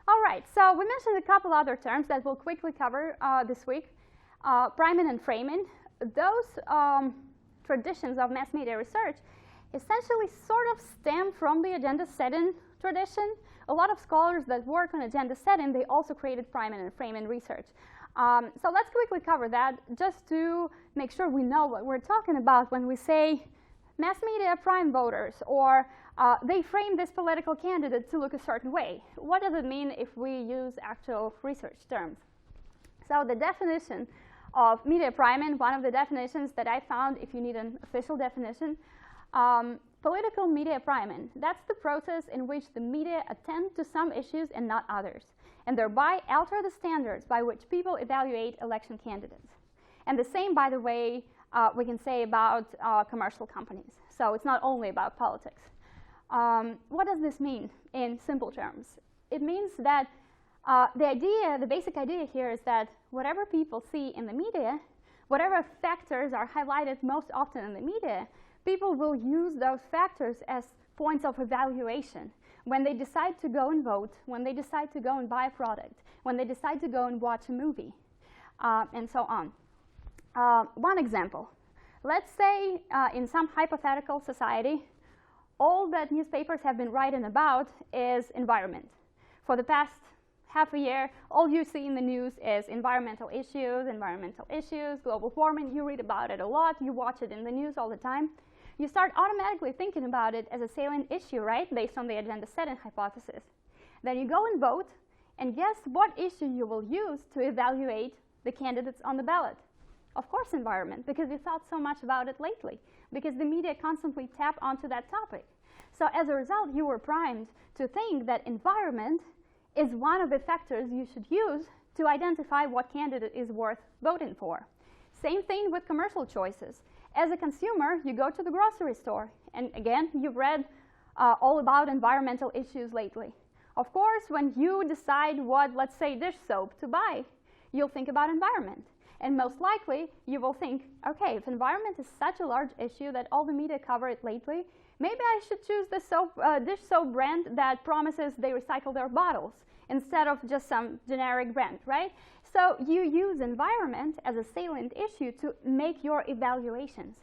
All right, so we mentioned a couple other terms that we'll quickly cover this week. Priming and framing. Those traditions of mass media research essentially sort of stem from the agenda setting tradition. A lot of scholars that work on agenda setting, they also created priming and framing research. So let's quickly cover that just to make sure we know what we're talking about when we say mass media prime voters, or they frame this political candidate to look a certain way. What does it mean if we use actual research terms? So the definition of media priming, one of the definitions that I found, if you need an official definition, political media priming. That's the process in which the media attend to some issues and not others, and thereby alter the standards by which people evaluate election candidates. And the same, by the way, we can say about commercial companies. So it's not only about politics. What does this mean in simple terms? It means that the basic idea here is that whatever people see in the media, whatever factors are highlighted most often in the media, people will use those factors as points of evaluation when they decide to go and vote, when they decide to go and buy a product, when they decide to go and watch a movie, and so on. One example. Let's say in some hypothetical society, all that newspapers have been writing about is environment. For the past half a year, all you see in the news is environmental issues, global warming. You read about it a lot. You watch it in the news all the time. You start automatically thinking about it as a salient issue, right, based on the agenda setting hypothesis. Then you go and vote, and guess what issue you will use to evaluate the candidates on the ballot? Of course, environment, because you thought so much about it lately, because the media constantly tap onto that topic. So as a result, you were primed to think that environment is one of the factors you should use to identify what candidate is worth voting for. Same thing with commercial choices. As a consumer, you go to the grocery store, and again, you've read all about environmental issues lately. Of course, when you decide what, let's say, dish soap to buy, you'll think about environment. And most likely, you will think, okay, if environment is such a large issue that all the media cover it lately, maybe I should choose the dish soap brand that promises they recycle their bottles instead of just some generic brand, right? So you use environment as a salient issue to make your evaluations,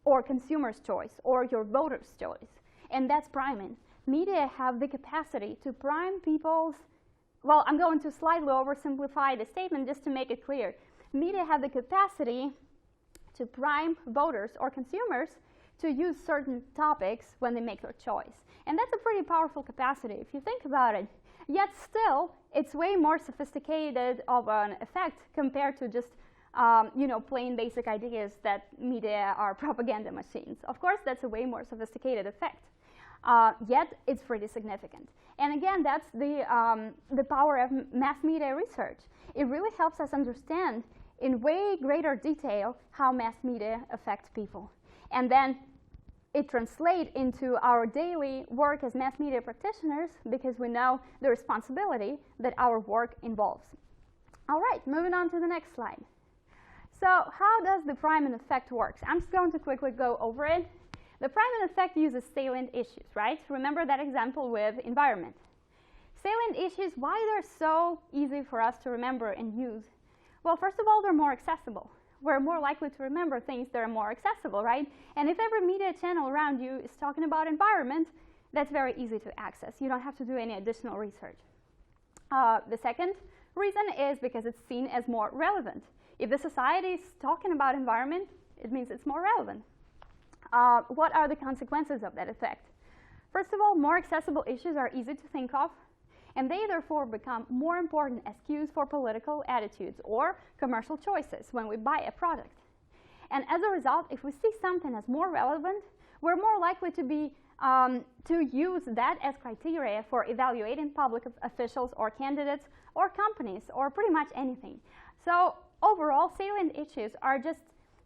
or consumer's choice, or your voter's choice. And that's priming. Media have the capacity to prime people's, well, I'm going to slightly oversimplify the statement just to make it clear. Media have the capacity to prime voters or consumers to use certain topics when they make their choice. And that's a pretty powerful capacity if you think about it. Yet still, it's way more sophisticated of an effect compared to just plain basic ideas that media are propaganda machines. Of course, that's a way more sophisticated effect. Yet it's pretty significant. And again, that's the power of mass media research. It really helps us understand in way greater detail how mass media affect people. And then it translates into our daily work as mass media practitioners because we know the responsibility that our work involves. All right, moving on to the next slide. So how does the priming effect work? I'm just going to quickly go over it. The priming effect uses salient issues, right? Remember that example with environment. Salient issues, why they're so easy for us to remember and use? Well, first of all, they're more accessible. We're more likely to remember things that are more accessible, right? And if every media channel around you is talking about environment, that's very easy to access. You don't have to do any additional research. The second reason is because it's seen as more relevant. If the society is talking about environment, it means it's more relevant. What are the consequences of that effect? First of all, more accessible issues are easy to think of, and they therefore become more important as cues for political attitudes or commercial choices when we buy a product. And as a result, if we see something as more relevant, we're more likely to use that as criteria for evaluating public officials or candidates or companies or pretty much anything. So overall, salient issues are just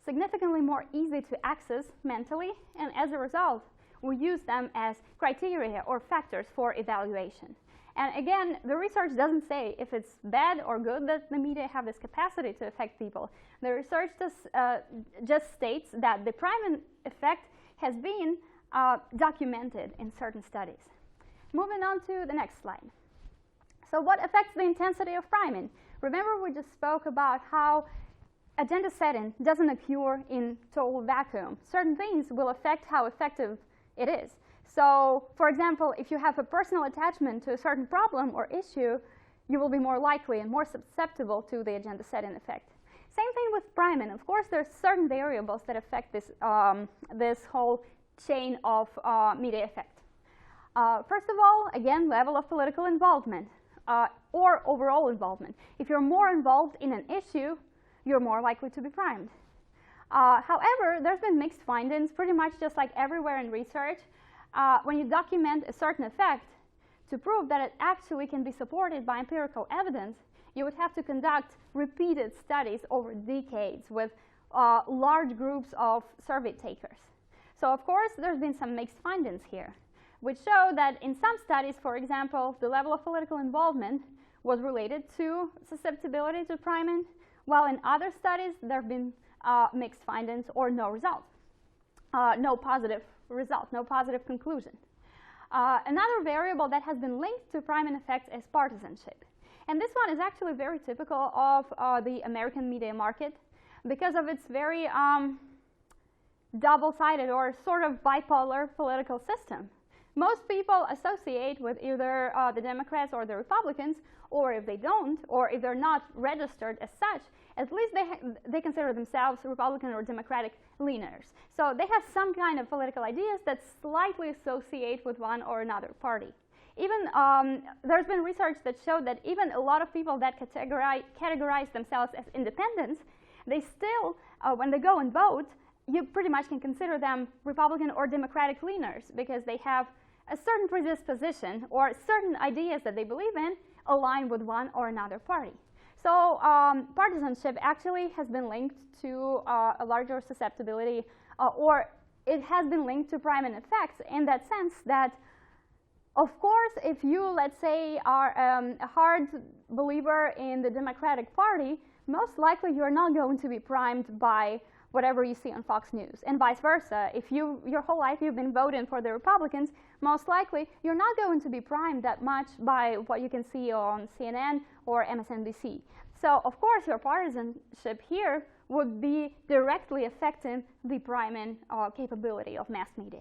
significantly more easy to access mentally, and as a result, we use them as criteria or factors for evaluation. And again, the research doesn't say if it's bad or good that the media have this capacity to affect people. The research just states that the priming effect has been documented in certain studies. Moving on to the next slide. So what affects the intensity of priming? Remember, we just spoke about how agenda setting doesn't occur in total vacuum. Certain things will affect how effective it is. So, for example, if you have a personal attachment to a certain problem or issue, you will be more likely and more susceptible to the agenda setting effect. Same thing with priming. Of course, there's certain variables that affect this, this whole chain of media effect. First of all, again, level of political involvement or overall involvement. If you're more involved in an issue, you're more likely to be primed. However, there's been mixed findings, pretty much just like everywhere in research. When you document a certain effect, to prove that it actually can be supported by empirical evidence, you would have to conduct repeated studies over decades with large groups of survey takers. So, of course, there's been some mixed findings here, which show that in some studies, for example, the level of political involvement was related to susceptibility to priming, while in other studies, there have been mixed findings or no result, no positive result, no positive conclusion. Another variable that has been linked to priming effects is partisanship. And this one is actually very typical of the American media market because of its very double-sided or sort of bipolar political system. Most people associate with either the Democrats or the Republicans, or if they don't, or if they're not registered as such, at least they consider themselves Republican or Democratic leaners. So they have some kind of political ideas that slightly associate with one or another party. Even there's been research that showed that even a lot of people that categorize themselves as independents, they still, when they go and vote, you pretty much can consider them Republican or Democratic leaners because they have a certain predisposition or certain ideas that they believe in align with one or another party. So partisanship actually has been linked to a larger susceptibility, or it has been linked to priming effects in that sense that, of course, if you, let's say, are a hard believer in the Democratic Party, most likely you're not going to be primed by whatever you see on Fox News, and vice versa. If your whole life you've been voting for the Republicans, most likely you're not going to be primed that much by what you can see on CNN or MSNBC. So, of course, your partisanship here would be directly affecting the priming capability of mass media.